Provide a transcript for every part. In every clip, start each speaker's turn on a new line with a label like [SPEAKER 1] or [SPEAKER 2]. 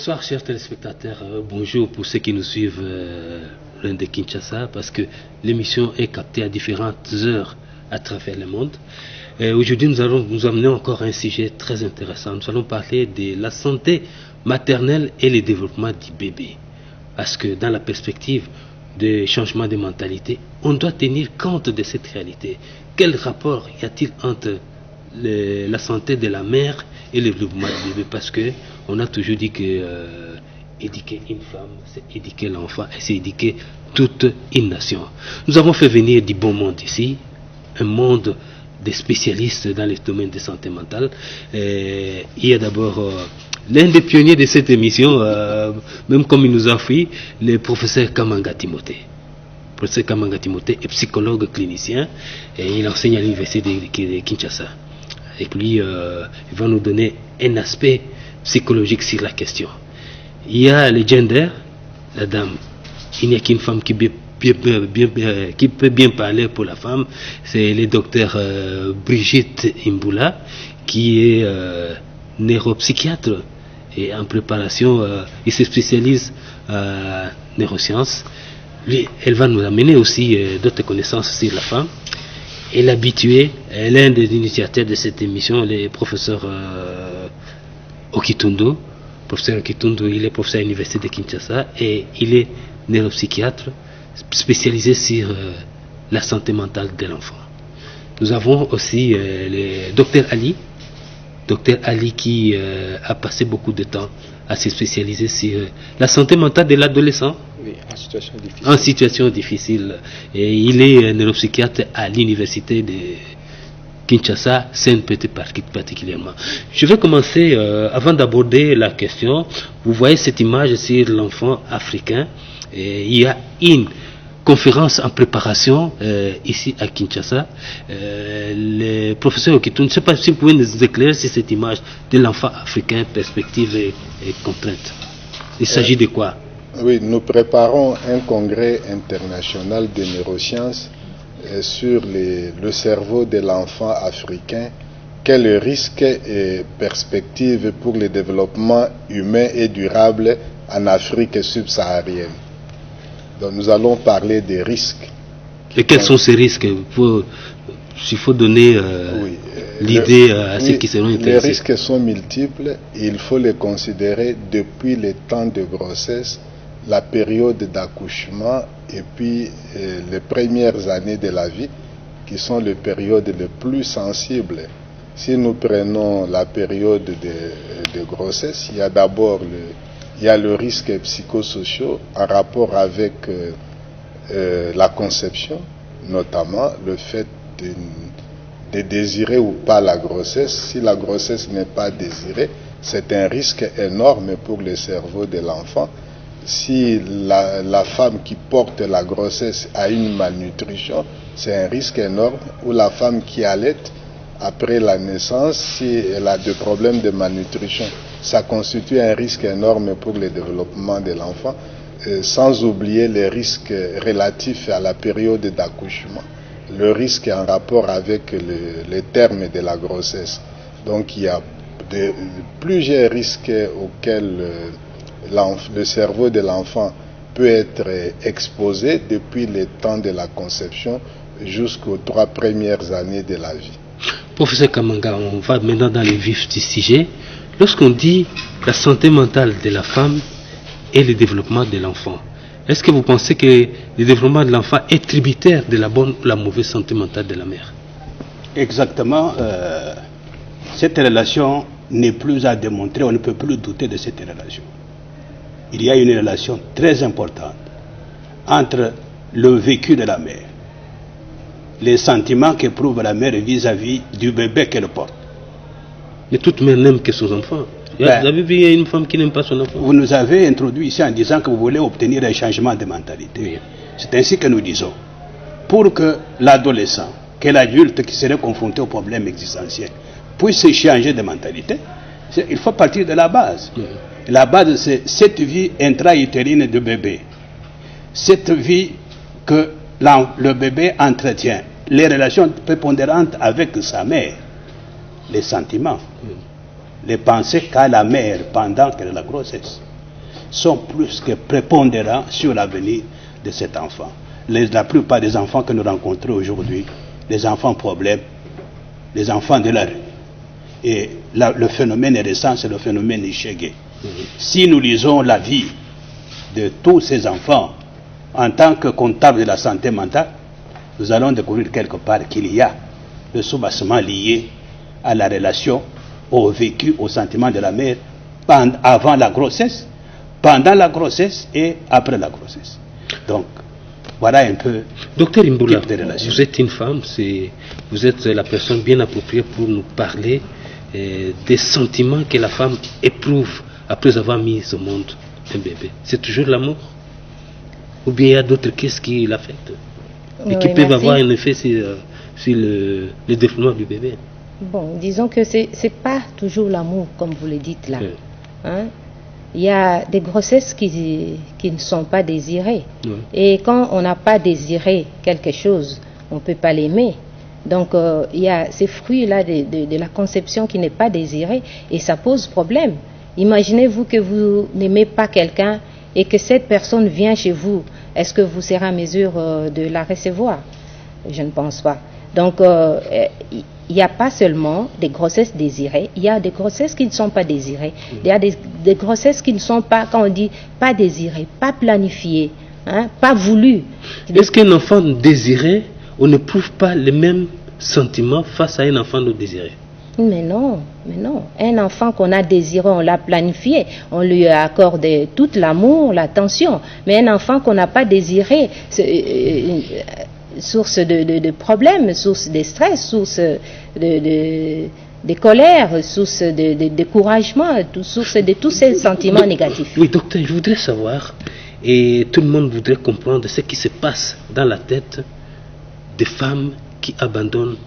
[SPEAKER 1] Bonsoir chers téléspectateurs, bonjour pour ceux qui nous suivent loin de Kinshasa, parce que l'émission est captée à différentes heures à travers le monde. Aujourd'hui nous allons nous amener encore un sujet très intéressant. Nous allons parler de la santé maternelle et le développement du bébé. Parce que dans la perspective de changement de mentalité, on doit tenir compte de cette réalité. Quel rapport y a-t-il entre la santé de la mère et le développement du bébé? Parce que on a toujours dit que éduquer une femme, c'est éduquer l'enfant et c'est éduquer toute une nation. Nous avons fait venir du bon monde ici, un monde de spécialistes dans les domaines de santé mentale. Il y a d'abord l'un des pionniers de cette émission, même comme il nous a fait, le professeur Kamanga Timothée. Le professeur Kamanga Timothée est psychologue clinicien et il enseigne à l'université de Kinshasa. Et puis, il va nous donner un aspect psychologique sur la question. Il y a le gender, la dame. Il n'y a qu'une femme qui peut bien parler pour la femme. C'est le docteur Brigitte Imboula, qui est neuropsychiatre et en préparation. Il se spécialise en neurosciences. Lui, elle va nous amener aussi d'autres connaissances sur la femme. Et l'habitué, l'un des initiateurs de cette émission, le professeur Okitundo. Professeur Okitundo, il est professeur à l'université de Kinshasa et il est neuropsychiatre spécialisé sur la santé mentale de l'enfant. Nous avons aussi le docteur Ali qui a passé beaucoup de temps à se spécialiser sur la santé mentale de l'adolescent.
[SPEAKER 2] Oui,
[SPEAKER 1] en situation difficile. Et il est neuropsychiatre à l'université de Kinshasa, Saint-Petit particulièrement. Je vais commencer, avant d'aborder la question, vous voyez cette image sur l'enfant africain. Et il y a une conférence en préparation ici à Kinshasa. Le professeur Okitoun, je ne sais pas si vous pouvez nous éclairer sur cette image de l'enfant africain, perspective et contrainte. Il s'agit de quoi?
[SPEAKER 2] Oui, nous préparons un congrès international de neurosciences sur le cerveau de l'enfant africain. Quels risques et perspectives pour le développement humain et durable en Afrique subsaharienne? Donc nous allons parler des risques.
[SPEAKER 1] Et quels sont ces risques? Il faut donner l'idée à ceux qui seront intéressés.
[SPEAKER 2] Les risques sont multiples et il faut les considérer depuis le temps de grossesse, la période d'accouchement et puis les premières années de la vie qui sont les périodes les plus sensibles. Si nous prenons la période de grossesse, il y a d'abord le risque psychosocial en rapport avec la conception, notamment le fait de désirer ou pas la grossesse. Si la grossesse n'est pas désirée, c'est un risque énorme pour le cerveau de l'enfant. Si la femme qui porte la grossesse a une malnutrition, c'est un risque énorme. Ou la femme qui allaite après la naissance, si elle a des problèmes de malnutrition, ça constitue un risque énorme pour le développement de l'enfant, sans oublier les risques relatifs à la période d'accouchement, le risque en rapport avec les termes de la grossesse. Donc il y a plusieurs risques auxquels le cerveau de l'enfant peut être exposé depuis le temps de la conception jusqu'aux 3 premières années de la vie.
[SPEAKER 1] Professeur Kamanga, on va maintenant dans le vif du sujet. Lorsqu'on dit la santé mentale de la femme et le développement de l'enfant, est-ce que vous pensez que le développement de l'enfant est tributaire de la bonne ou la mauvaise santé mentale de la mère?
[SPEAKER 3] Exactement. Cette relation n'est plus à démontrer, on ne peut plus douter de cette relation. Il y a une relation très importante entre le vécu de la mère, les sentiments qu'éprouve la mère vis-à-vis du bébé qu'elle porte.
[SPEAKER 1] Mais toute mère n'aime que son enfant. Vous avez vu une femme qui n'aime pas son enfant?
[SPEAKER 3] Vous nous avez introduit ici en disant que vous voulez obtenir un changement de mentalité. Oui. C'est ainsi que nous disons. Pour que l'adolescent, que l'adulte qui serait confronté aux problèmes existentiels, puisse changer de mentalité, il faut partir de la base. Oui. La base, c'est cette vie intra-utérine de bébé. Cette vie que le bébé entretient. Les relations prépondérantes avec sa mère. Les sentiments. Les pensées qu'a la mère pendant qu'elle a la grossesse. sont plus que prépondérants sur l'avenir de cet enfant. La plupart des enfants que nous rencontrons aujourd'hui, les enfants problèmes, les enfants de la rue. Et le phénomène récent, c'est le phénomène Ishege. Si nous lisons la vie de tous ces enfants en tant que comptable de la santé mentale, nous allons découvrir quelque part qu'il y a le soubassement lié à la relation, au vécu, au sentiment de la mère avant la grossesse, pendant la grossesse et après la grossesse. Donc, voilà un peu.
[SPEAKER 1] Docteur Imboula, vous êtes une femme, vous êtes la personne bien appropriée pour nous parler des sentiments que la femme éprouve après avoir mis au monde un bébé. C'est toujours l'amour? Ou bien il y a d'autres caisses qui l'affectent et qui peuvent avoir un effet sur le développement du bébé?
[SPEAKER 4] Bon, disons que c'est pas toujours l'amour, comme vous le dites là. Hein? Il y a des grossesses qui ne sont pas désirées. Et quand on n'a pas désiré quelque chose, on ne peut pas l'aimer. Donc, il y a ces fruits-là de la conception qui n'est pas désirée et ça pose problème. Imaginez-vous que vous n'aimez pas quelqu'un et que cette personne vient chez vous. Est-ce que vous serez en mesure de la recevoir? Je ne pense pas. Donc, il n'y a pas seulement des grossesses désirées, il y a des grossesses qui ne sont pas désirées. Il y a des grossesses qui ne sont pas, quand on dit pas désirées, pas planifiées, hein, pas voulues.
[SPEAKER 1] Est-ce qu'un enfant désiré, on n'éprouve pas les mêmes sentiments face à un enfant non désiré?
[SPEAKER 4] Mais non. Un enfant qu'on a désiré, on l'a planifié, on lui a accordé tout l'amour, l'attention. Mais un enfant qu'on n'a pas désiré, source de problèmes, source de stress, source de colère, source de découragement, source de tous ces sentiments négatifs.
[SPEAKER 1] Oui, docteur, je voudrais savoir, et tout le monde voudrait comprendre ce qui se passe dans la tête des femmes qui abandonnent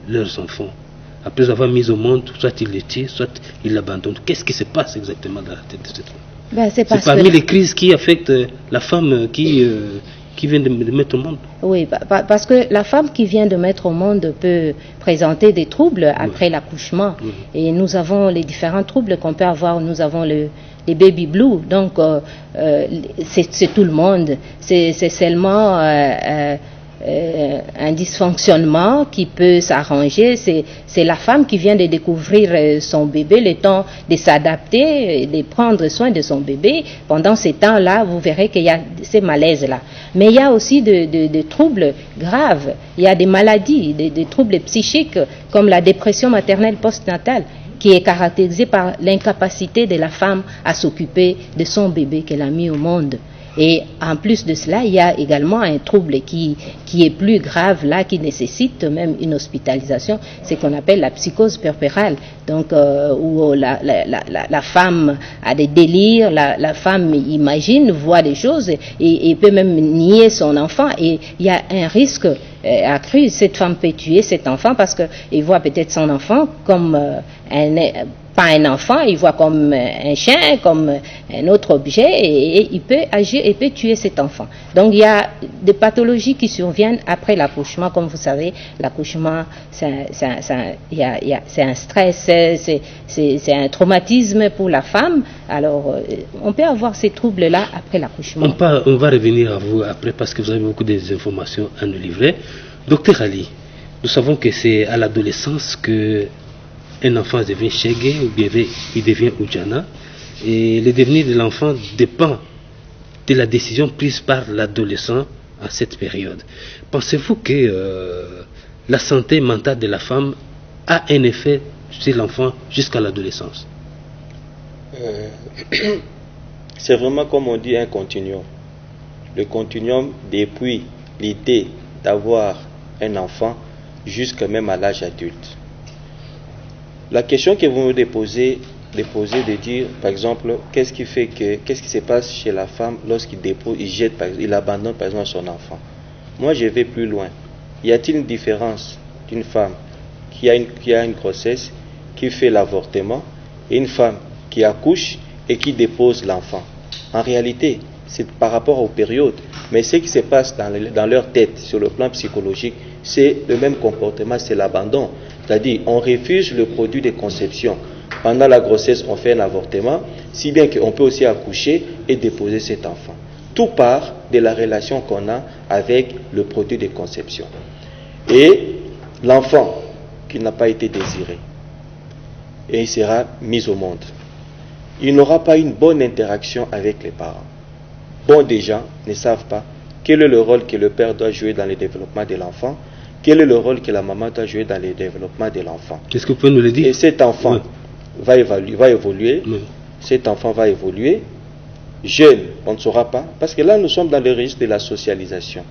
[SPEAKER 1] leurs enfants. Après avoir mis au monde, soit ils les tuent, soit ils l'abandonnent. Qu'est-ce qui se passe exactement dans la tête de cette femme? C'est parmi les crises qui affectent la femme qui vient de mettre au monde.
[SPEAKER 4] Oui, parce que la femme qui vient de mettre au monde peut présenter des troubles après l'accouchement. Et nous avons les différents troubles qu'on peut avoir. Nous avons les baby blues. Donc, c'est tout le monde. C'est seulement un dysfonctionnement qui peut s'arranger. C'est la femme qui vient de découvrir son bébé, le temps de s'adapter, de prendre soin de son bébé. Pendant ces temps-là, vous verrez qu'il y a ces malaises-là. Mais il y a aussi des troubles graves. Il y a des maladies, des troubles psychiques comme la dépression maternelle postnatale qui est caractérisée par l'incapacité de la femme à s'occuper de son bébé qu'elle a mis au monde. Et en plus de cela, il y a également un trouble qui est plus grave là, qui nécessite même une hospitalisation, c'est qu'on appelle la psychose puerpérale. Donc, où la femme a des délires, la femme imagine, voit des choses et peut même nier son enfant. Et il y a un risque accru. Cette femme peut tuer cet enfant parce qu'il voit peut-être son enfant comme pas un enfant, il voit comme un chien, comme un autre objet, et il peut agir et peut tuer cet enfant. Donc il y a des pathologies qui surviennent après l'accouchement. Comme vous savez, l'accouchement, c'est un stress, c'est un traumatisme pour la femme. Alors on peut avoir ces troubles-là après l'accouchement.
[SPEAKER 1] On va revenir à vous après parce que vous avez beaucoup d'informations à nous livrer. Docteur Ali, nous savons que c'est à l'adolescence que un enfant devient Shege ou bien il devient Ujana. Et le devenir de l'enfant dépend de la décision prise par l'adolescent à cette période. Pensez-vous que la santé mentale de la femme a un effet sur l'enfant jusqu'à l'adolescence?
[SPEAKER 5] C'est vraiment, comme on dit, un continuum. Le continuum depuis l'idée d'avoir un enfant jusqu'à même à l'âge adulte. La question que vous me déposez de dire, par exemple, qu'est-ce qui se passe chez la femme lorsqu'il dépose, il abandonne par exemple son enfant. Moi, je vais plus loin. Y a-t-il une différence d'une femme qui a une grossesse, qui fait l'avortement, et une femme qui accouche et qui dépose l'enfant? En réalité, c'est par rapport aux périodes. Mais ce qui se passe dans leur tête, sur le plan psychologique, c'est le même comportement, c'est l'abandon. C'est-à-dire, on refuse le produit de conception. pendant la grossesse, on fait un avortement, si bien qu'on peut aussi accoucher et déposer cet enfant. Tout part de la relation qu'on a avec le produit de conception. Et l'enfant qui n'a pas été désiré, et il sera mis au monde. Il n'aura pas une bonne interaction avec les parents. Bon des gens ne savent pas quel est le rôle que le père doit jouer dans le développement de l'enfant, quel est le rôle que la maman doit jouer dans le développement de l'enfant.
[SPEAKER 1] Qu'est-ce que vous pouvez nous le dire?
[SPEAKER 5] Et cet enfant va évoluer, cet enfant va évoluer, jeune, on ne saura pas, parce que là nous sommes dans le registre de la socialisation.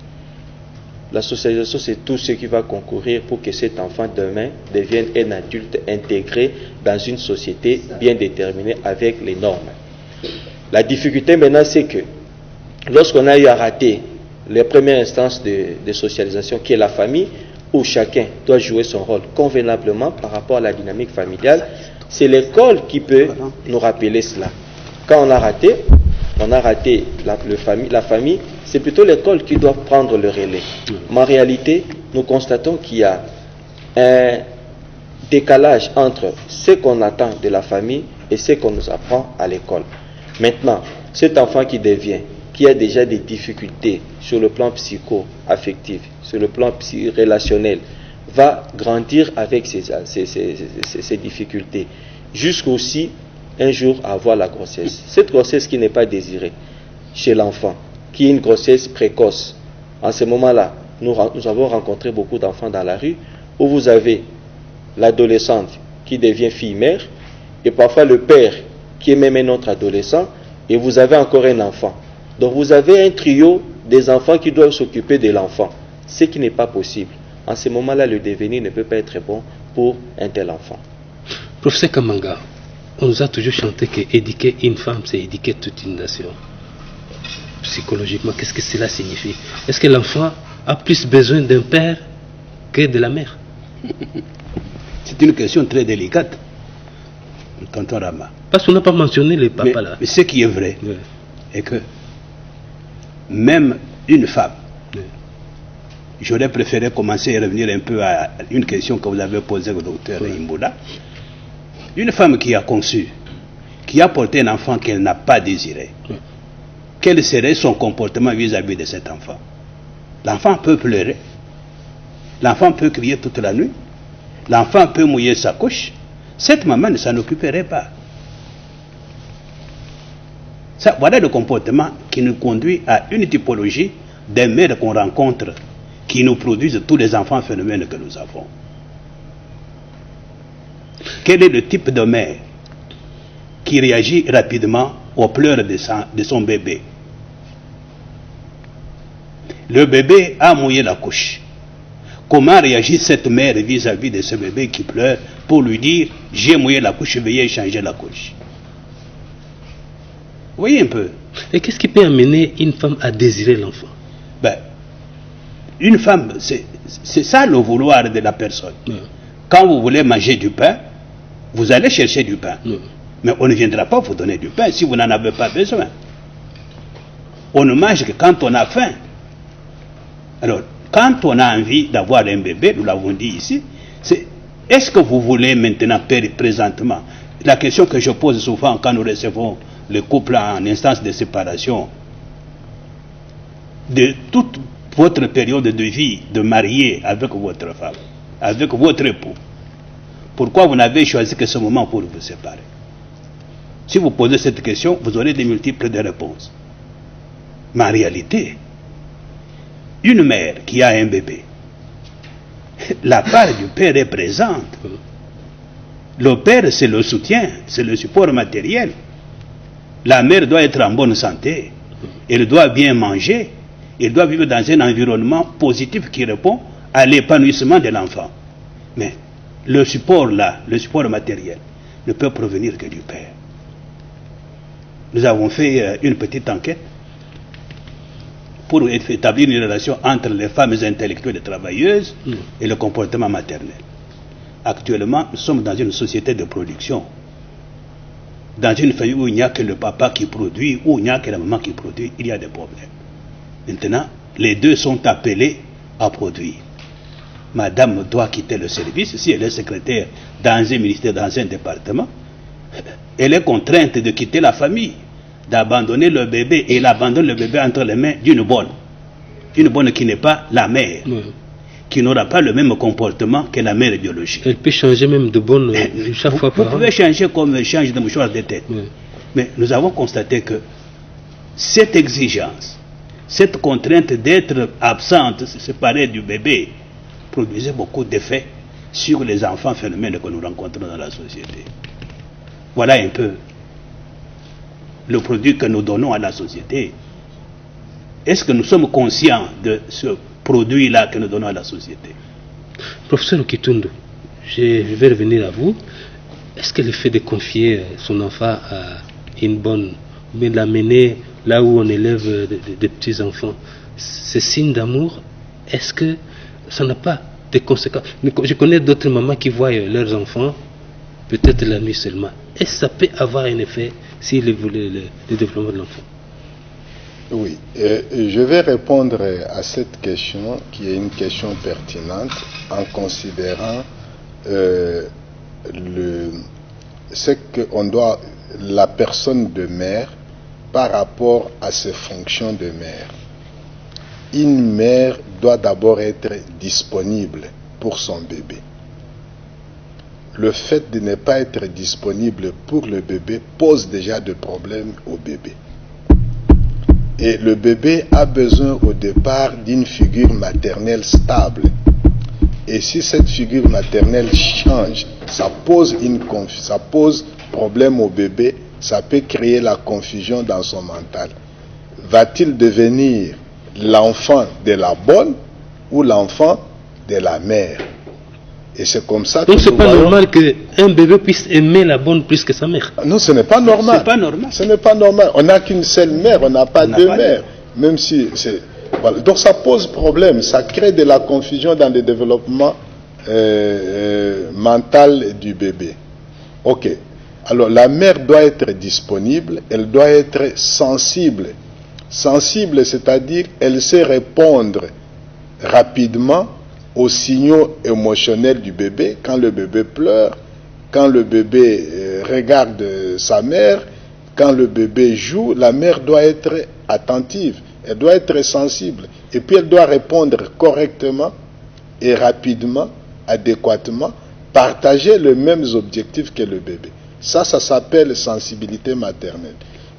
[SPEAKER 5] La socialisation, c'est tout ce qui va concourir pour que cet enfant demain devienne un adulte intégré dans une société bien déterminée avec les normes. La difficulté maintenant, c'est que lorsqu'on a eu à rater les premières instances de socialisation, qui est la famille, où chacun doit jouer son rôle convenablement par rapport à la dynamique familiale, c'est l'école qui peut nous rappeler cela. Quand on a raté la famille, c'est plutôt l'école qui doit prendre le relais. Mais en réalité, nous constatons qu'il y a un décalage entre ce qu'on attend de la famille et ce qu'on nous apprend à l'école. Maintenant, cet enfant qui a déjà des difficultés sur le plan psycho-affectif, sur le plan relationnel, va grandir avec ces difficultés, jusqu'aussi un jour avoir la grossesse. Cette grossesse qui n'est pas désirée chez l'enfant, qui est une grossesse précoce. En ce moment-là, nous avons rencontré beaucoup d'enfants dans la rue, où vous avez l'adolescente qui devient fille-mère, et parfois le père qui est même un autre adolescent, et vous avez encore un enfant. Donc vous avez un trio des enfants qui doivent s'occuper de l'enfant, ce qui n'est pas possible. En ce moment-là, le devenir ne peut pas être bon pour un tel enfant.
[SPEAKER 1] Professeur Kamanga, on nous a toujours chanté qu'éduquer une femme, c'est éduquer toute une nation. Psychologiquement, qu'est-ce que cela signifie? Est-ce que l'enfant a plus besoin d'un père que de la mère?
[SPEAKER 3] C'est une question très délicate, tonton Rama.
[SPEAKER 1] Parce qu'on n'a pas mentionné les papas là.
[SPEAKER 3] Mais ce qui est vrai, est que même une femme, j'aurais préféré commencer à revenir un peu à une question que vous avez posée au docteur Imboula. Une femme qui a conçu, qui a porté un enfant qu'elle n'a pas désiré, quel serait son comportement vis-à-vis de cet enfant? L'enfant peut pleurer, l'enfant peut crier toute la nuit, l'enfant peut mouiller sa couche. Cette maman ne s'en occuperait pas. Ça, voilà le comportement qui nous conduit à une typologie des mères qu'on rencontre, qui nous produisent tous les enfants phénomènes que nous avons. Quel est le type de mère qui réagit rapidement aux pleurs de son bébé? Le bébé a mouillé la couche. Comment réagit cette mère vis-à-vis de ce bébé qui pleure pour lui dire « j'ai mouillé la couche, veuillez changer la couche ». Vous voyez un peu.
[SPEAKER 1] Et qu'est-ce qui peut amener une femme à désirer l'enfant?
[SPEAKER 3] Une femme, c'est ça le vouloir de la personne. Quand vous voulez manger du pain, vous allez chercher du pain. Mais on ne viendra pas vous donner du pain si vous n'en avez pas besoin. On ne mange que quand on a faim. Alors, quand on a envie d'avoir un bébé, nous l'avons dit ici, c'est est-ce que vous voulez maintenant, présentement, la question que je pose souvent quand nous recevons le couple en instance de séparation, de toute votre période de vie, de marier avec votre femme, avec votre époux, pourquoi vous n'avez choisi que ce moment pour vous séparer? Si vous posez cette question, vous aurez des multiples de réponses. Mais en réalité, une mère qui a un bébé, la part du père est présente. Le père, c'est le soutien, c'est le support matériel. La mère doit être en bonne santé, elle doit bien manger, elle doit vivre dans un environnement positif qui répond à l'épanouissement de l'enfant. Mais le support là, le support matériel, ne peut provenir que du père. Nous avons fait une petite enquête pour établir une relation entre les femmes intellectuelles et travailleuses et le comportement maternel. Actuellement, nous sommes dans une société de production. Dans une famille où il n'y a que le papa qui produit, où il n'y a que la maman qui produit, il y a des problèmes. Maintenant, les deux sont appelés à produire. Madame doit quitter le service, si elle est secrétaire dans un ministère, dans un département, elle est contrainte de quitter la famille, d'abandonner le bébé, et elle abandonne le bébé entre les mains d'une bonne qui n'est pas la mère, qui n'aura pas le même comportement que la mère biologique.
[SPEAKER 1] Elle peut changer même de bonne chaque fois par an.
[SPEAKER 3] Vous pouvez changer comme elle change de mouchoir de tête. Mais nous avons constaté que cette exigence, cette contrainte d'être absente, séparée du bébé, produisait beaucoup d'effets sur les enfants phénomènes que nous rencontrons dans la société. Voilà un peu le produit que nous donnons à la société. Est-ce que nous sommes conscients de ce produit-là que nous donnons à la société?
[SPEAKER 1] Professeur Okitundu, je vais revenir à vous. Est-ce que le fait de confier son enfant à une bonne, mais l'amener là où on élève des petits-enfants, c'est signe d'amour? Est-ce que ça n'a pas de conséquences? Je connais d'autres mamans qui voient leurs enfants peut-être la nuit seulement. Est-ce que ça peut avoir un effet sur le développement de l'enfant?
[SPEAKER 2] Oui, je vais répondre à cette question qui est une question pertinente en considérant ce qu'on doit, la personne de mère par rapport à ses fonctions de mère. Une mère doit d'abord être disponible pour son bébé. Le fait de ne pas être disponible pour le bébé pose déjà des problèmes au bébé. Et le bébé a besoin au départ d'une figure maternelle stable. Et si cette figure maternelle change, ça pose problème au bébé, ça peut créer la confusion dans son mental. Va-t-il devenir l'enfant de la bonne ou l'enfant de la mère? Et c'est comme ça que
[SPEAKER 1] donc c'est pas normal qu'un bébé puisse aimer la bonne plus que sa mère.
[SPEAKER 2] Non, ce n'est pas normal.
[SPEAKER 3] C'est pas normal.
[SPEAKER 2] Ce n'est pas normal. On n'a qu'une seule mère, on n'a pas deux mères. Même si c'est... Voilà. Donc ça pose problème, ça crée de la confusion dans le développement mental du bébé. Ok. Alors la mère doit être disponible, elle doit être sensible. Sensible, c'est-à-dire elle sait répondre rapidement aux signaux émotionnels du bébé, quand le bébé pleure, quand le bébé regarde sa mère, quand le bébé joue, la mère doit être attentive, elle doit être sensible, et puis elle doit répondre correctement et rapidement, adéquatement, partager les mêmes objectifs que le bébé. Ça s'appelle sensibilité maternelle.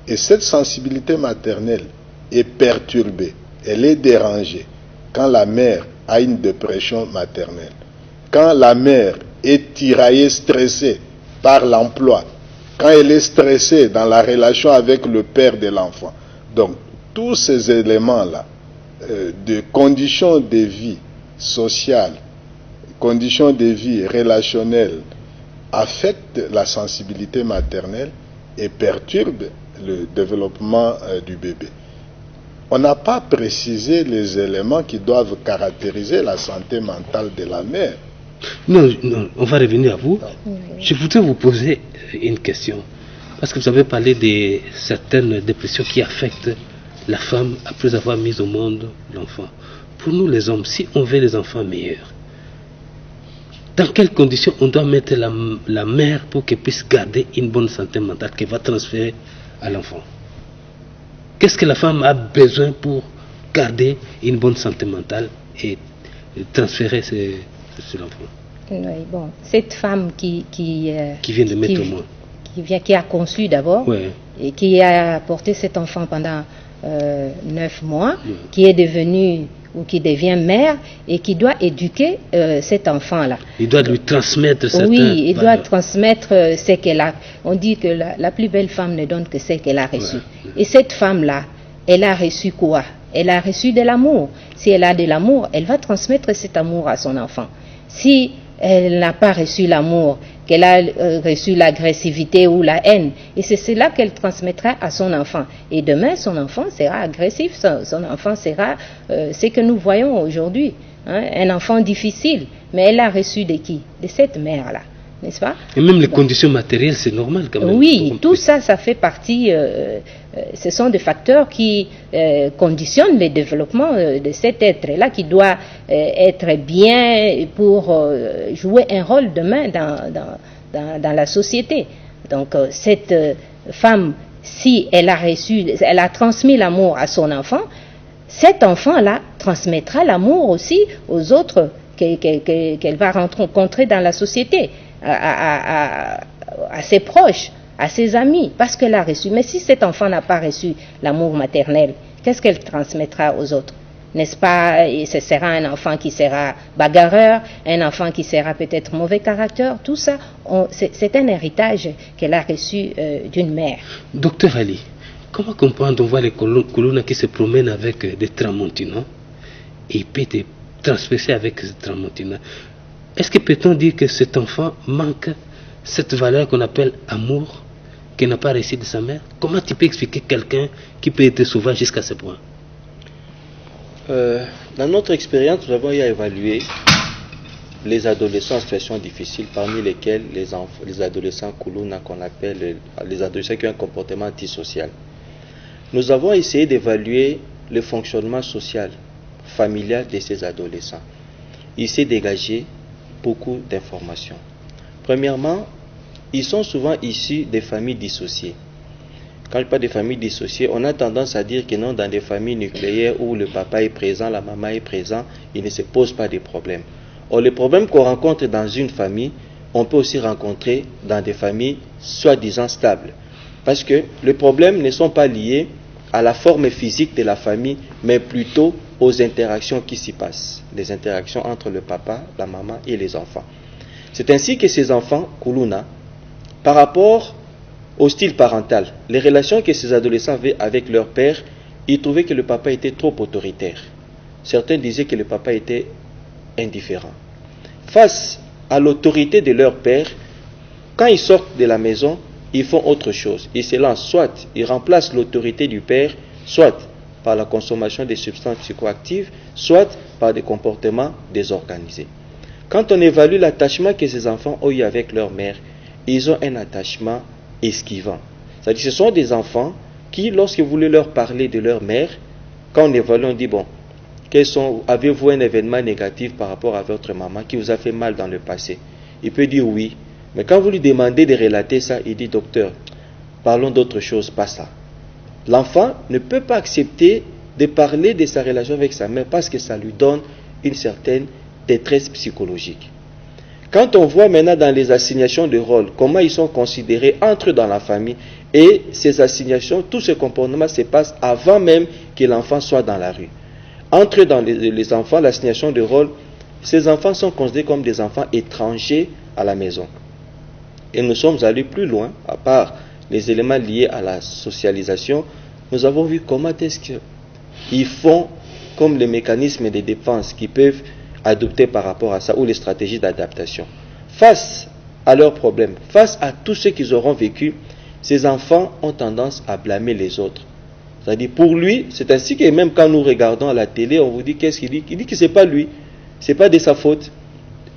[SPEAKER 2] Et cette sensibilité maternelle est perturbée, elle est dérangée quand la mère a une dépression maternelle, quand la mère est tiraillée, stressée par l'emploi, quand elle est stressée dans la relation avec le père de l'enfant. Donc, tous ces éléments-là, de conditions de vie sociales, conditions de vie relationnelles, affectent la sensibilité maternelle et perturbent le développement du bébé. On n'a pas précisé les éléments qui doivent caractériser la santé mentale de la mère.
[SPEAKER 1] Non, on va revenir à vous. Je voudrais vous poser une question. Parce que vous avez parlé de certaines dépressions qui affectent la femme après avoir mis au monde l'enfant. Pour nous les hommes, si on veut des enfants meilleurs, dans quelles conditions on doit mettre la mère pour qu'elle puisse garder une bonne santé mentale qu'elle va transférer à l'enfant? Qu'est-ce que la femme a besoin pour garder une bonne santé mentale et transférer sur l'enfant?
[SPEAKER 4] Oui, bon, cette femme qui
[SPEAKER 1] vient de mettre au monde,
[SPEAKER 4] qui a conçu d'abord, et qui a porté cet enfant pendant 9 mois, qui est devenue ou qui devient mère et qui doit éduquer cet enfant-là.
[SPEAKER 1] Il doit lui transmettre certains...
[SPEAKER 4] Oui, il doit transmettre ce qu'elle a. On dit que la plus belle femme ne donne que ce qu'elle a reçu. Et cette femme-là, elle a reçu quoi? Elle a reçu de l'amour. Si elle a de l'amour, elle va transmettre cet amour à son enfant. Si elle n'a pas reçu l'amour, qu'elle a reçu l'agressivité ou la haine, et c'est cela qu'elle transmettra à son enfant. Et demain, son enfant sera agressif, son enfant sera ce que nous voyons aujourd'hui, hein, un enfant difficile. Mais elle a reçu de qui? De cette mère-là, n'est-ce pas?
[SPEAKER 1] Et même les conditions matérielles, c'est normal quand même.
[SPEAKER 4] Oui, tout ça, ça fait partie, ce sont des facteurs qui conditionnent le développement de cet être-là qui doit être bien pour jouer un rôle demain dans la société. Donc cette femme, si elle a transmis l'amour à son enfant, cet enfant-là transmettra l'amour aussi aux autres qu'elle va rencontrer dans la société, à ses proches, à ses amis, parce qu'elle a reçu. Mais si cet enfant n'a pas reçu l'amour maternel, qu'est-ce qu'elle transmettra aux autres? N'est-ce pas? Et ce sera un enfant qui sera bagarreur, un enfant qui sera peut-être mauvais caractère. Tout ça, c'est un héritage qu'elle a reçu d'une mère.
[SPEAKER 1] Docteur Ali, comment comprendre? On voit les colonnes qui se promènent avec des tramontinants et peut être transpercés avec ces tramontinants. Est-ce que peut-on dire que cet enfant manque cette valeur qu'on appelle amour, qu'il n'a pas reçu de sa mère? Comment tu peux expliquer quelqu'un qui peut être sauvage jusqu'à ce point?
[SPEAKER 5] Dans notre expérience, nous avons eu à évaluer les adolescents en situation difficile, parmi lesquels les adolescents Kuluna, qu'on appelle les adolescents qui ont un comportement antisocial. Nous avons essayé d'évaluer le fonctionnement social, familial de ces adolescents. Il s'est dégagé beaucoup d'informations. Premièrement, ils sont souvent issus des familles dissociées. Quand je parle de familles dissociées, on a tendance à dire que non, dans des familles nucléaires où le papa est présent, la maman est présente, il ne se pose pas de problèmes. Or, les problèmes qu'on rencontre dans une famille, on peut aussi rencontrer dans des familles soi-disant stables. Parce que les problèmes ne sont pas liés à la forme physique de la famille, mais plutôt aux interactions qui s'y passent. Les interactions entre le papa, la maman et les enfants. C'est ainsi que ces enfants, Kuluna, par rapport au style parental, les relations que ces adolescents avaient avec leur père, ils trouvaient que le papa était trop autoritaire. Certains disaient que le papa était indifférent. Face à l'autorité de leur père, quand ils sortent de la maison, ils font autre chose. Ils se lancent, soit ils remplacent l'autorité du père, soit par la consommation de substances psychoactives, soit par des comportements désorganisés. Quand on évalue l'attachement que ces enfants ont eu avec leur mère, ils ont un attachement esquivant. C'est-à-dire que ce sont des enfants qui, lorsque vous voulez leur parler de leur mère, quand on évalue, on dit, bon, avez-vous un événement négatif par rapport à votre maman qui vous a fait mal dans le passé? Il peut dire oui. Mais quand vous lui demandez de relater ça, il dit, docteur, parlons d'autre chose, pas ça. L'enfant ne peut pas accepter de parler de sa relation avec sa mère parce que ça lui donne une certaine détresse psychologique. Quand on voit maintenant dans les assignations de rôle, comment ils sont considérés entre eux dans la famille, et ces assignations, tout ce comportement se passe avant même que l'enfant soit dans la rue. Entre eux dans les enfants, l'assignation de rôle, ces enfants sont considérés comme des enfants étrangers à la maison. Et nous sommes allés plus loin, à part les éléments liés à la socialisation, nous avons vu comment est-ce qu'ils font comme les mécanismes de défense qui peuvent adopter par rapport à ça, ou les stratégies d'adaptation. Face à leurs problèmes, face à tout ce qu'ils auront vécu, ces enfants ont tendance à blâmer les autres. C'est-à-dire, pour lui, c'est ainsi que même quand nous regardons à la télé, on vous dit qu'est-ce qu'il dit? Il dit que ce n'est pas lui, ce n'est pas de sa faute.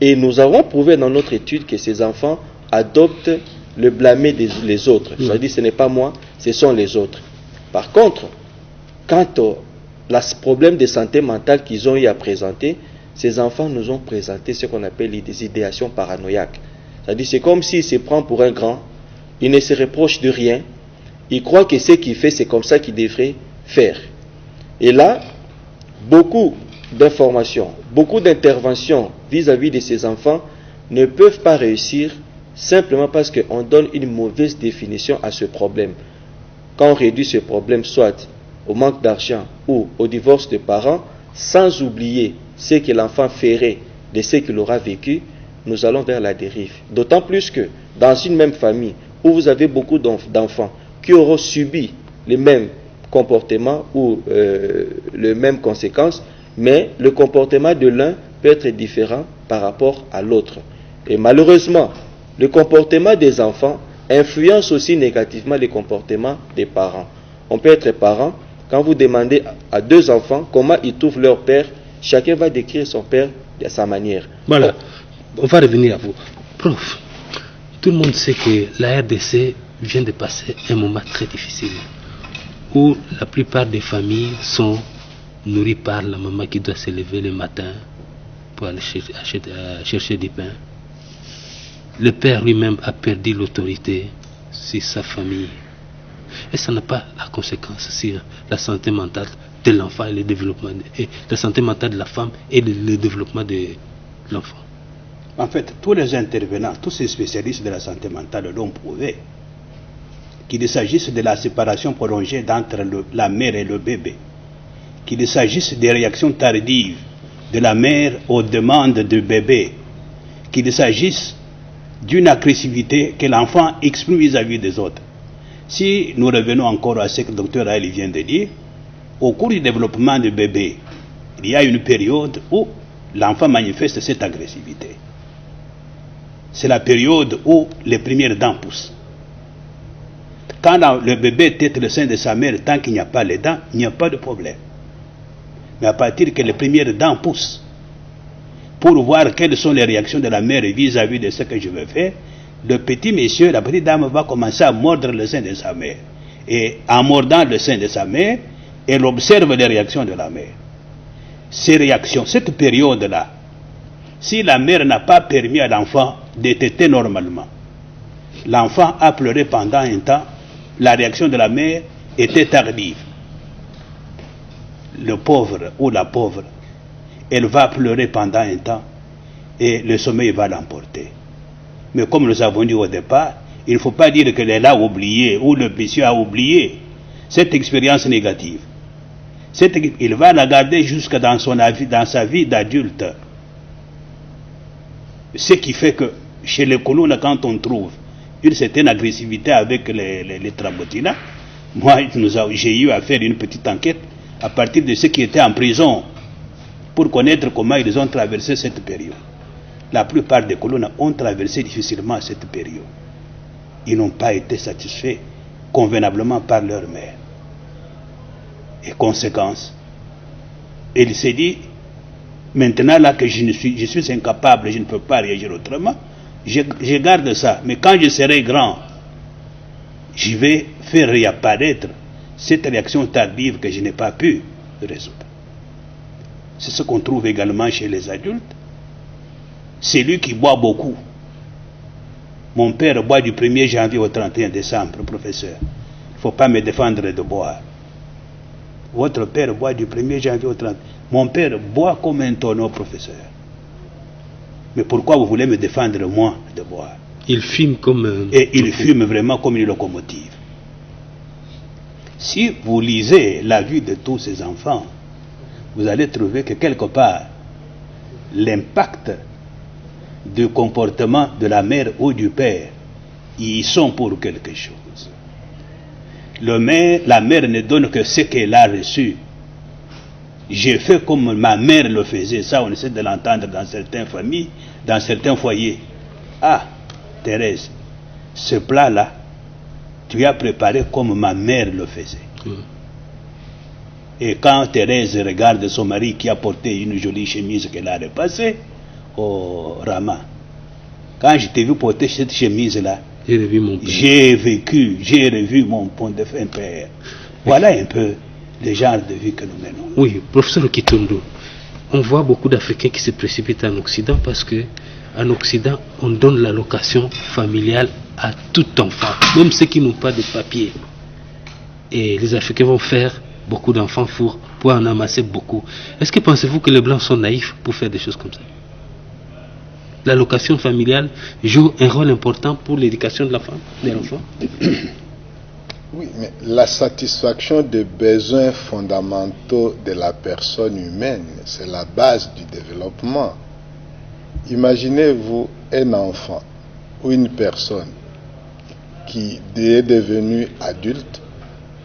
[SPEAKER 5] Et nous avons prouvé dans notre étude que ces enfants adoptent le blâmer des autres. C'est-à-dire, ce n'est pas moi, ce sont les autres. Par contre, quant au problème de santé mentale qu'ils ont eu à présenter, ces enfants nous ont présenté ce qu'on appelle des idéations paranoïaques. C'est-à-dire, c'est comme s'il se prend pour un grand, il ne se reproche de rien, il croit que ce qu'il fait, c'est comme ça qu'il devrait faire. Et là, beaucoup d'informations, beaucoup d'interventions vis-à-vis de ces enfants ne peuvent pas réussir simplement parce qu'on donne une mauvaise définition à ce problème. Quand on réduit ce problème soit au manque d'argent ou au divorce de parents, sans oublier ce que l'enfant ferait de ce qu'il aura vécu, nous allons vers la dérive. D'autant plus que dans une même famille où vous avez beaucoup d'enfants qui auront subi les mêmes comportements ou les mêmes conséquences, mais le comportement de l'un peut être différent par rapport à l'autre. Et malheureusement, le comportement des enfants influence aussi négativement le comportement des parents. On peut être parent, quand vous demandez à deux enfants comment ils trouvent leur père, chacun va décrire son père de sa manière.
[SPEAKER 1] Voilà, on va revenir à vous. Prof, tout le monde sait que la RDC vient de passer un moment très difficile où la plupart des familles sont nourries par la maman qui doit se lever le matin pour aller chercher du pain. Le père lui-même a perdu l'autorité sur sa famille, et ça n'a pas la conséquence sur la santé mentale de l'enfant et le développement, et la santé mentale de la femme et le développement de l'enfant.
[SPEAKER 3] En fait, tous les intervenants, tous ces spécialistes de la santé mentale l'ont prouvé, qu'il s'agisse de la séparation prolongée entre la mère et le bébé, qu'il s'agisse des réactions tardives de la mère aux demandes du bébé, qu'il s'agisse d'une agressivité que l'enfant exprime vis-à-vis des autres. Si nous revenons encore à ce que le docteur Ali vient de dire, au cours du développement du bébé, il y a une période où l'enfant manifeste cette agressivité. C'est la période où les premières dents poussent. Quand le bébé tète le sein de sa mère, tant qu'il n'y a pas les dents, il n'y a pas de problème. Mais à partir que les premières dents poussent, pour voir quelles sont les réactions de la mère vis-à-vis de ce que je veux faire, le petit monsieur, la petite dame va commencer à mordre le sein de sa mère. Et en mordant le sein de sa mère, elle observe les réactions de la mère. Ces réactions, cette période-là, si la mère n'a pas permis à l'enfant de téter normalement, l'enfant a pleuré pendant un temps, la réaction de la mère était tardive. Le pauvre ou la pauvre, elle va pleurer pendant un temps et le sommeil va l'emporter. Mais comme nous avons dit au départ, il ne faut pas dire qu'elle a oublié ou le monsieur a oublié cette expérience négative. Il va la garder jusque dans sa vie d'adulte. Ce qui fait que chez les colons, quand on trouve une certaine agressivité avec les tramotinas, moi j'ai eu à faire une petite enquête à partir de ceux qui étaient en prison pour connaître comment ils ont traversé cette période. La plupart des colons ont traversé difficilement cette période. Ils n'ont pas été satisfaits convenablement par leur mère. Et conséquence, il s'est dit, maintenant là que je suis incapable, je ne peux pas réagir autrement, je garde ça. Mais quand je serai grand, je vais faire réapparaître cette réaction tardive que je n'ai pas pu résoudre. C'est ce qu'on trouve également chez les adultes. C'est lui qui boit beaucoup. Mon père boit du 1er janvier au 31 décembre, professeur. Il ne faut pas me défendre de boire. Votre père boit du 1er janvier au 30. Mon père boit comme un tonneau, professeur. Mais pourquoi vous voulez me défendre, moi, de boire?
[SPEAKER 1] Il fume comme...
[SPEAKER 3] Et il fume vraiment comme une locomotive. Si vous lisez la vie de tous ces enfants, vous allez trouver que quelque part, l'impact du comportement de la mère ou du père, ils sont pour quelque chose. La mère ne donne que ce qu'elle a reçu. J'ai fait comme ma mère le faisait. Ça, on essaie de l'entendre dans certaines familles, dans certains foyers. Ah, Thérèse, ce plat-là, tu as préparé comme ma mère le faisait. Et quand Thérèse regarde son mari qui a porté une jolie chemise qu'elle a repassée, oh Rama, quand je t'ai vu porter cette chemise-là, j'ai revu mon père. Voilà un peu le genre de vie que nous menons.
[SPEAKER 1] Oui, professeur Kitondo, on voit beaucoup d'Africains qui se précipitent en Occident parce que en Occident, on donne l'allocation familiale à tout enfant, même ceux qui n'ont pas de papier. Et les Africains vont faire beaucoup d'enfants pour en amasser beaucoup. Est-ce que pensez-vous que les Blancs sont naïfs pour faire des choses comme ça? L'allocation familiale joue un rôle important pour l'éducation de l'enfant, de l'enfant.
[SPEAKER 2] Oui, mais la satisfaction des besoins fondamentaux de la personne humaine, c'est la base du développement. Imaginez-vous un enfant ou une personne qui est devenue adulte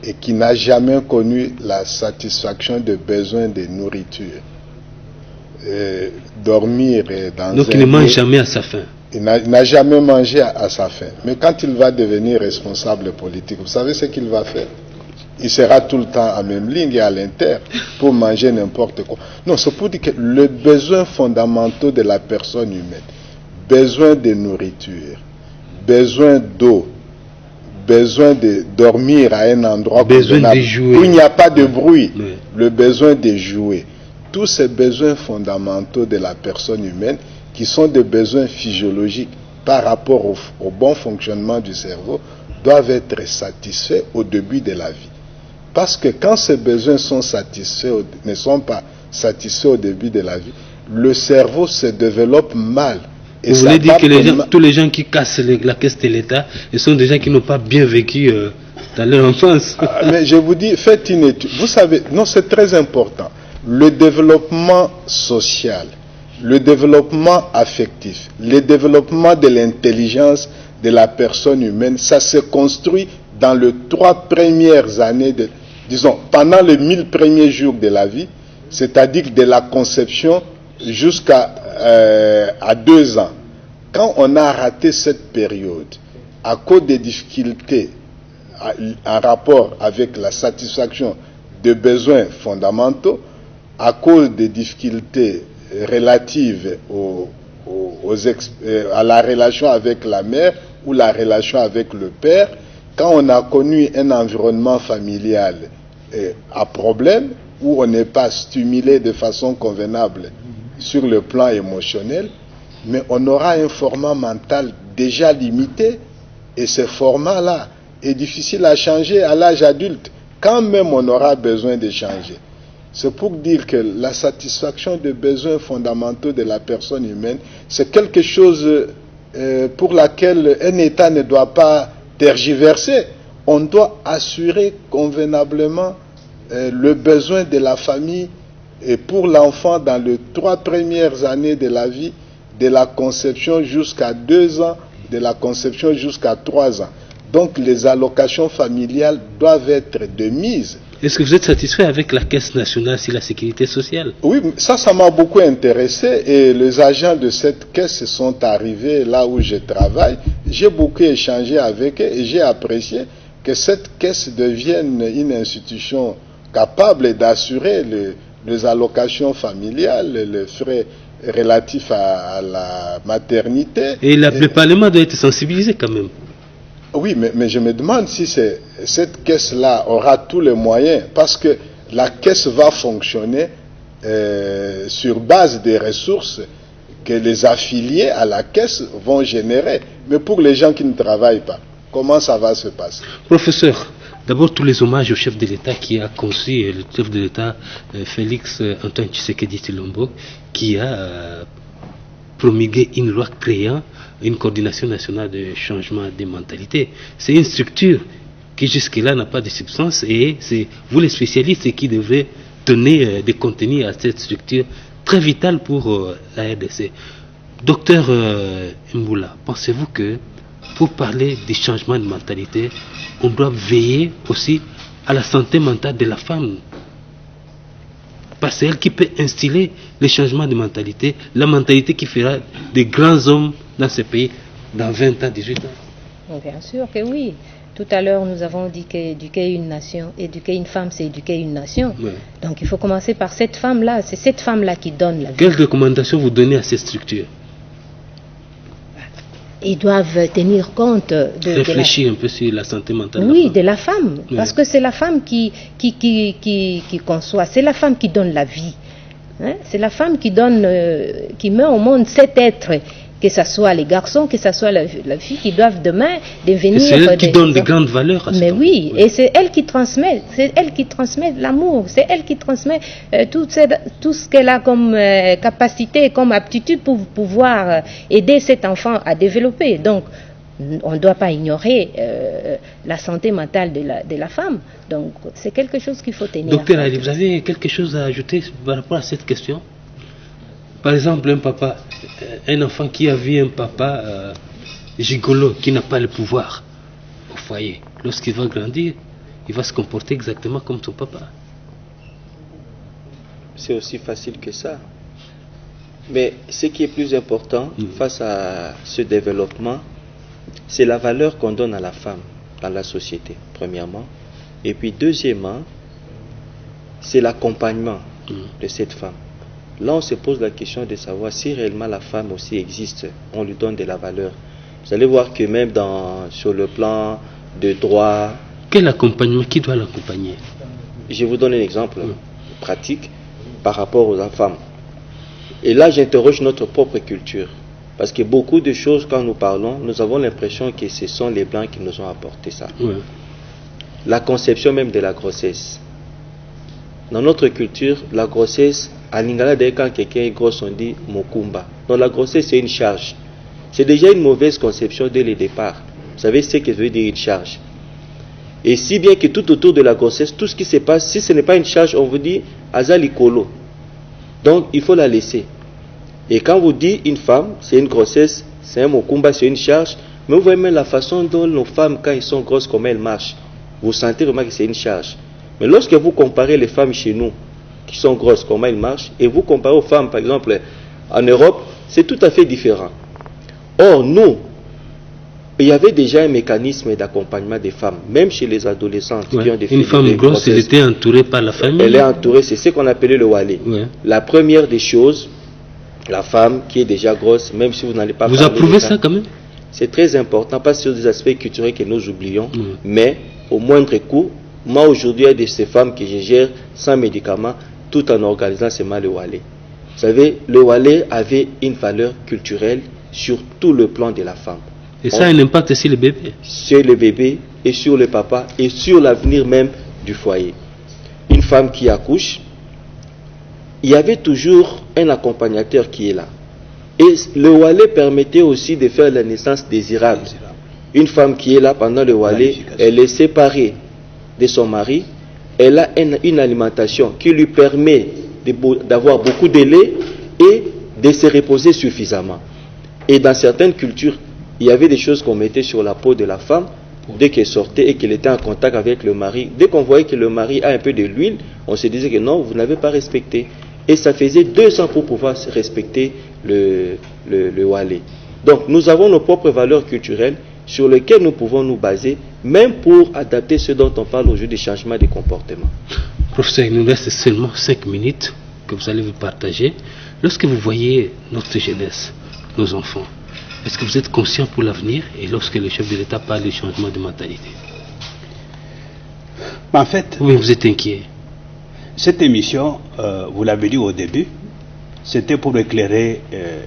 [SPEAKER 2] et qui n'a jamais connu la satisfaction des besoins de nourriture. Dormir dans
[SPEAKER 1] donc il ne mange jamais à sa faim.
[SPEAKER 2] Il n'a jamais mangé à sa faim. Mais quand il va devenir responsable politique, vous savez ce qu'il va faire? Il sera tout le temps à même ligne et à l'inter pour manger n'importe quoi. Non, c'est pour dire que les besoins fondamentaux de la personne humaine, besoin de nourriture, besoin d'eau, besoin de dormir à un endroit où il n'y a pas de bruit, oui. Le besoin de jouer. Tous ces besoins fondamentaux de la personne humaine qui sont des besoins physiologiques par rapport au bon fonctionnement du cerveau doivent être satisfaits au début de la vie. Parce que quand ces besoins ne sont pas satisfaits au début de la vie, le cerveau se développe mal.
[SPEAKER 1] Et vous voulez dire que tous les gens qui cassent la caisse de l'État, ils sont des gens qui n'ont pas bien vécu dans leur enfance.
[SPEAKER 2] Mais je vous dis, faites une étude. Vous savez, non, c'est très important. Le développement social, le développement affectif, le développement de l'intelligence de la personne humaine, ça se construit dans les 3 premières années, disons, pendant les 1000 premiers jours de la vie, c'est-à-dire de la conception jusqu'à 2 ans. Quand on a raté cette période, à cause des difficultés en rapport avec la satisfaction des besoins fondamentaux, à cause des difficultés relatives à la relation avec la mère ou la relation avec le père, quand on a connu un environnement familial à problème, où on n'est pas stimulé de façon convenable sur le plan émotionnel, mais on aura un format mental déjà limité, et ce format-là est difficile à changer à l'âge adulte, quand même on aura besoin de changer. C'est pour dire que la satisfaction des besoins fondamentaux de la personne humaine, c'est quelque chose pour laquelle un État ne doit pas tergiverser. On doit assurer convenablement le besoin de la famille et pour l'enfant dans les 3 premières années de la vie, de la conception jusqu'à 2 ans, de la conception jusqu'à 3 ans. Donc les allocations familiales doivent être de mise.
[SPEAKER 1] Est-ce que vous êtes satisfait avec la Caisse nationale sur la sécurité sociale?
[SPEAKER 2] Oui, ça m'a beaucoup intéressé, et les agents de cette caisse sont arrivés là où je travaille. J'ai beaucoup échangé avec eux et j'ai apprécié que cette caisse devienne une institution capable d'assurer les allocations familiales, les frais relatifs à la maternité.
[SPEAKER 1] Et le Parlement doit être sensibilisé quand même.
[SPEAKER 2] Oui, mais je me demande si cette caisse-là aura tous les moyens, parce que la caisse va fonctionner sur base des ressources que les affiliés à la caisse vont générer. Mais pour les gens qui ne travaillent pas, comment ça va se passer?
[SPEAKER 1] Professeur, d'abord tous les hommages au chef de l'État qui a conçu, le chef de l'État Félix Antoine Tshisekedi Tshilombo, qui a promulgué une loi créant une coordination nationale de changement des mentalités. C'est une structure qui jusque-là n'a pas de substance, et c'est vous les spécialistes qui devez donner des contenus à cette structure très vitale pour la RDC. Docteur Mboula, pensez-vous que pour parler du changement de mentalité, on doit veiller aussi à la santé mentale de la femme? Parce que c'est elle qui peut instiller les changements de mentalité, la mentalité qui fera des grands hommes dans ce pays dans 20 ans, 18 ans.
[SPEAKER 4] Bien sûr que oui. Tout à l'heure, nous avons dit qu'éduquer une nation, éduquer une femme, c'est éduquer une nation. Ouais. Donc il faut commencer par cette femme-là. C'est cette femme-là qui donne la vie.
[SPEAKER 1] Quelles recommandations vous donnez à ces structures?
[SPEAKER 4] Ils doivent tenir compte de
[SPEAKER 1] réfléchir un peu sur la santé mentale.
[SPEAKER 4] Oui, de la femme. Oui. Parce que c'est la femme qui conçoit, c'est la femme qui donne la vie. Hein? C'est la femme qui met au monde cet être, que ce soit les garçons, que ce soit la fille, qui doivent demain devenir...
[SPEAKER 1] C'est elle qui donne de grandes valeurs à ce
[SPEAKER 4] Mais oui, et c'est elle qui transmet, l'amour, c'est elle qui transmet tout ce qu'elle a comme capacité, comme aptitude pour pouvoir aider cet enfant à développer. Donc, on ne doit pas ignorer la santé mentale de la femme. Donc, c'est quelque chose qu'il faut tenir.
[SPEAKER 1] Docteur Ali, vous avez quelque chose à ajouter par rapport à cette question? Par exemple, un enfant qui a vu un papa gigolo, qui n'a pas le pouvoir au foyer, lorsqu'il va grandir, il va se comporter exactement comme son papa.
[SPEAKER 5] C'est aussi facile que ça. Mais ce qui est plus important face à ce développement, c'est la valeur qu'on donne à la femme dans la société, premièrement. Et puis deuxièmement, c'est l'accompagnement de cette femme. Là, on se pose la question de savoir si réellement la femme aussi existe, on lui donne de la valeur. Vous allez voir que même sur le plan de droit...
[SPEAKER 1] Quel accompagnement? Qui doit l'accompagner?
[SPEAKER 5] Je vous donne un exemple pratique par rapport aux femmes. Et là, j'interroge notre propre culture. Parce que beaucoup de choses, quand nous parlons, nous avons l'impression que ce sont les Blancs qui nous ont apporté ça.
[SPEAKER 1] Ouais.
[SPEAKER 5] La conception même de la grossesse. Dans notre culture, la grossesse, à Lingala, quand quelqu'un est gros, on dit Mokumba. Donc la grossesse, c'est une charge. C'est déjà une mauvaise conception dès le départ. Vous savez ce que veut dire une charge. Et si bien que tout autour de la grossesse, tout ce qui se passe, si ce n'est pas une charge, on vous dit Azalikolo. Donc il faut la laisser. Et quand vous dites une femme, c'est une grossesse, c'est un Mokumba, c'est une charge, mais vous voyez même la façon dont nos femmes, quand elles sont grosses, comment elles marchent. Vous sentez vraiment que c'est une charge. Mais lorsque vous comparez les femmes chez nous, qui sont grosses, comment elles marchent, et vous comparez aux femmes, par exemple, en Europe, c'est tout à fait différent. Or, nous, il y avait déjà un mécanisme d'accompagnement des femmes, même chez les adolescentes qui ont des
[SPEAKER 1] Une femme grosse, elle était entourée par la famille.
[SPEAKER 5] Elle est entourée, c'est ce qu'on appelait le Wale.
[SPEAKER 1] Ouais.
[SPEAKER 5] La première des choses, la femme qui est déjà grosse, même si vous n'allez pas...
[SPEAKER 1] Vous approuvez ça quand même?
[SPEAKER 5] C'est très important, pas sur des aspects culturels que nous oublions, mais au moindre coût, moi aujourd'hui, il y a de ces femmes que je gère sans médicaments, tout en organisant seulement le Wale. Vous savez, le Wale avait une valeur culturelle sur tout le plan de la femme.
[SPEAKER 1] Et ça a un impact sur le bébé?
[SPEAKER 5] Sur le bébé et sur le papa et sur l'avenir même du foyer. Une femme qui accouche, il y avait toujours un accompagnateur qui est là. Et le Wale permettait aussi de faire la naissance désirable. Une femme qui est là pendant le Wale, elle est séparée de son mari, elle a une alimentation qui lui permet d'avoir beaucoup de lait et de se reposer suffisamment. Et dans certaines cultures, il y avait des choses qu'on mettait sur la peau de la femme dès qu'elle sortait et qu'elle était en contact avec le mari. Dès qu'on voyait que le mari a un peu de l'huile, on se disait que non, vous n'avez pas respecté. Et ça faisait 2 ans pour pouvoir respecter le Wale. Donc nous avons nos propres valeurs culturelles sur lesquelles nous pouvons nous baser, même pour adapter ce dont on parle aujourd'hui des changements de comportement.
[SPEAKER 1] Professeur, il nous reste seulement 5 minutes que vous allez vous partager. Lorsque vous voyez notre jeunesse, nos enfants, est-ce que vous êtes conscient pour l'avenir et lorsque le chef de l'État parle du changement de mentalité?
[SPEAKER 3] En fait,
[SPEAKER 1] oui, vous êtes inquiet.
[SPEAKER 3] Cette émission, vous l'avez dit au début, c'était pour éclairer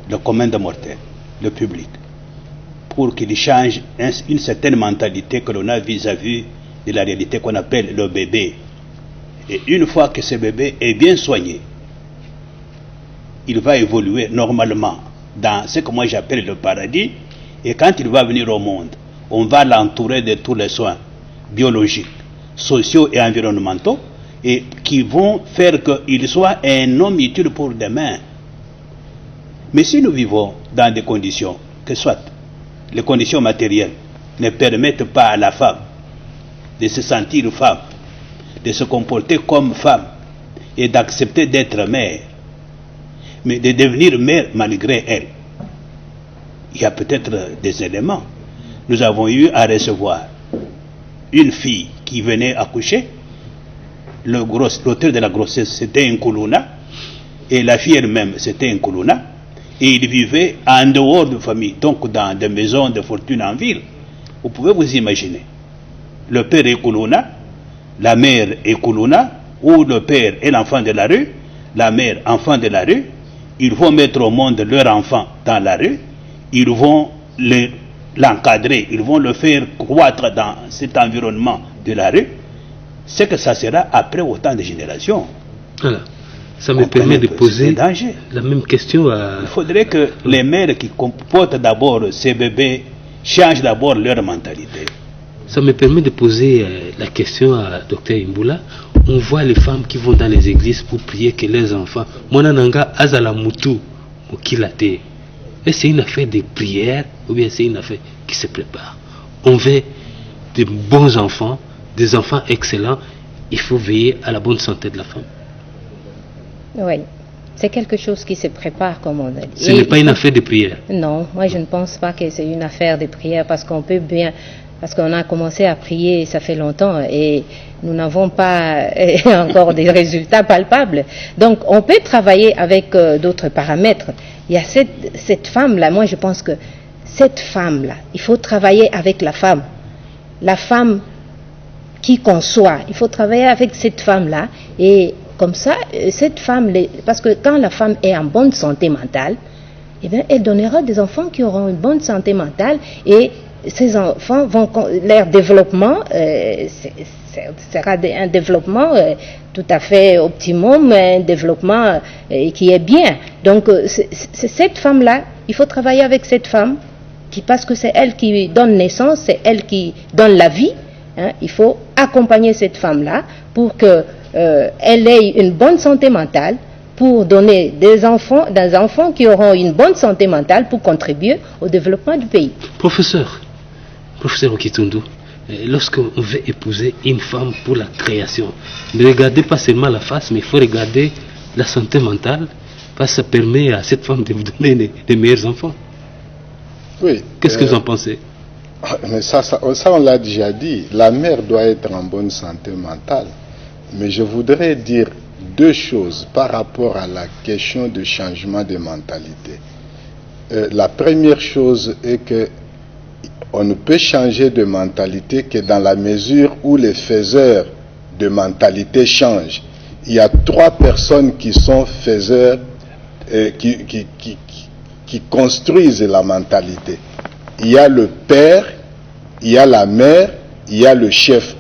[SPEAKER 3] le commun des mortels, le public, pour qu'il change une certaine mentalité que l'on a vis-à-vis de la réalité qu'on appelle le bébé. Et une fois que ce bébé est bien soigné, il va évoluer normalement dans ce que moi j'appelle le paradis, et quand il va venir au monde, on va l'entourer de tous les soins biologiques, sociaux et environnementaux, et qui vont faire qu'il soit un homme utile pour demain. Mais si nous vivons dans des conditions, que soit les conditions matérielles ne permettent pas à la femme de se sentir femme, de se comporter comme femme et d'accepter d'être mère, mais de devenir mère malgré elle, il y a peut-être des éléments. Nous avons eu à recevoir une fille qui venait accoucher. L'auteur de la grossesse, c'était un Kuluna, et la fille elle-même, c'était un Kuluna, et ils vivaient en dehors de famille, donc dans des maisons de fortune en ville. Vous pouvez vous imaginer. Le père est Kuluna, la mère est Kuluna, ou le père est l'enfant de la rue, la mère enfant de la rue. Ils vont mettre au monde leur enfant dans la rue, ils vont l'encadrer, ils vont le faire croître dans cet environnement de la rue. C'est que ça sera après autant de générations.
[SPEAKER 1] Voilà. Ça me permet de poser la même question à...
[SPEAKER 3] Il faudrait que les mères qui comportent d'abord ces bébés changent d'abord leur mentalité.
[SPEAKER 1] Ça me permet de poser la question à Dr Imboula. On voit les femmes qui vont dans les églises pour prier que leurs enfants... Monananga azala mutu mukilate. Est-ce que c'est une affaire de prière ou bien c'est une affaire qui se prépare? On veut de bons enfants, des enfants excellents. Il faut veiller à la bonne santé de la femme.
[SPEAKER 4] Oui, c'est quelque chose qui se prépare, comme on a dit.
[SPEAKER 1] Ce n'est pas une affaire de prière.
[SPEAKER 4] Non, moi je ne pense pas que c'est une affaire de prière parce qu'on peut bien... Parce qu'on a commencé à prier, ça fait longtemps, et nous n'avons pas encore des résultats palpables. Donc, on peut travailler avec d'autres paramètres. Il y a cette femme-là, moi je pense que cette femme-là, il faut travailler avec la femme qui conçoit. Il faut travailler avec cette femme-là, et comme ça, cette femme, parce que quand la femme est en bonne santé mentale, eh bien, elle donnera des enfants qui auront une bonne santé mentale, et ces enfants vont, leur développement sera un développement tout à fait optimum, un développement qui est bien. Donc c'est cette femme-là, il faut travailler avec cette femme, parce que c'est elle qui donne naissance, c'est elle qui donne la vie. Hein. Il faut accompagner cette femme-là pour qu'elle ait une bonne santé mentale, pour donner des enfants qui auront une bonne santé mentale pour contribuer au développement du pays.
[SPEAKER 1] Professeur Okitundu, lorsqu'on veut épouser une femme pour la création, ne regardez pas seulement la face, mais il faut regarder la santé mentale, parce que ça permet à cette femme de vous donner les meilleurs enfants.
[SPEAKER 2] Oui.
[SPEAKER 1] Qu'est-ce que vous en pensez?
[SPEAKER 2] Mais ça, on l'a déjà dit, la mère doit être en bonne santé mentale. Mais je voudrais dire deux choses par rapport à la question de changement de mentalité. La première chose est que on ne peut changer de mentalité que dans la mesure où les faiseurs de mentalité changent. Il y a trois personnes qui sont faiseurs, qui construisent la mentalité. Il y a le père, il y a la mère, il y a le chef.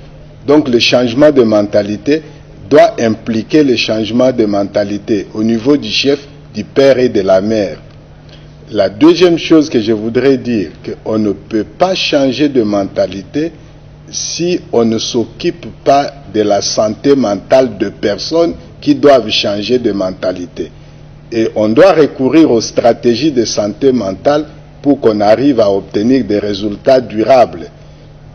[SPEAKER 2] Donc le changement de mentalité doit impliquer le changement de mentalité au niveau du chef, du père et de la mère. La deuxième chose que je voudrais dire, qu'on ne peut pas changer de mentalité si on ne s'occupe pas de la santé mentale de personnes qui doivent changer de mentalité. Et on doit recourir aux stratégies de santé mentale pour qu'on arrive à obtenir des résultats durables.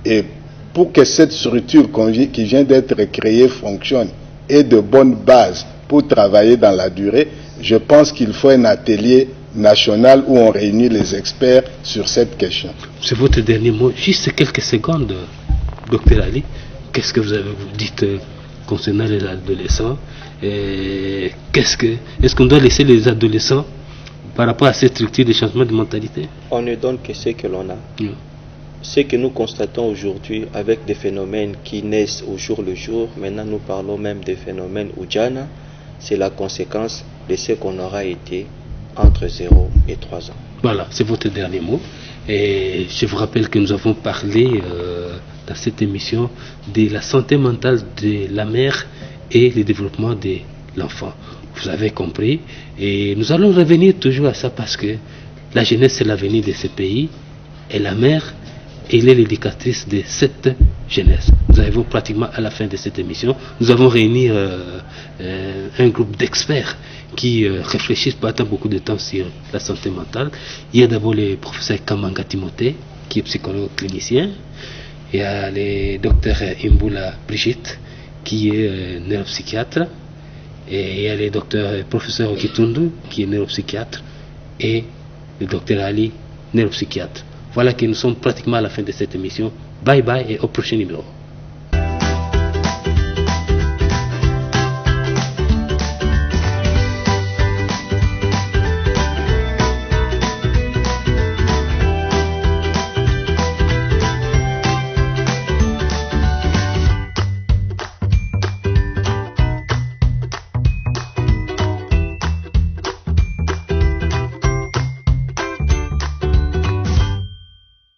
[SPEAKER 2] Et pour que cette structure qui vient d'être créée fonctionne et de bonnes bases pour travailler dans la durée, je pense qu'il faut un atelier national où on réunit les experts sur cette question.
[SPEAKER 1] C'est votre dernier mot. Juste quelques secondes, docteur Ali. Qu'est-ce que vous dites concernant les adolescents? Est-ce qu'on doit laisser les adolescents par rapport à cette structure de changement de mentalité?
[SPEAKER 5] On ne donne que ce que l'on a.
[SPEAKER 1] Oui.
[SPEAKER 5] Ce que nous constatons aujourd'hui avec des phénomènes qui naissent au jour le jour, maintenant nous parlons même des phénomènes Ujana, c'est la conséquence de ce qu'on aura été entre 0 et 3 ans.
[SPEAKER 1] Voilà, c'est votre dernier mot. Et je vous rappelle que nous avons parlé dans cette émission de la santé mentale de la mère et le développement de l'enfant. Vous avez compris. Et nous allons revenir toujours à ça parce que la jeunesse, c'est l'avenir de ce pays. Et la mère, elle est l'éducatrice de cette jeunesse. Nous arrivons pratiquement à la fin de cette émission. Nous avons réuni un groupe d'experts qui réfléchissent pendant beaucoup de temps sur la santé mentale. Il y a d'abord le professeur Kamanga Timothée, qui est psychologue clinicien. Il y a le docteur Imbula Brigitte, qui est neuropsychiatre. Et il y a le professeur Okitundu, qui est neuropsychiatre. Et le docteur Ali, neuropsychiatre. Voilà que nous sommes pratiquement à la fin de cette émission. Bye bye et au prochain numéro.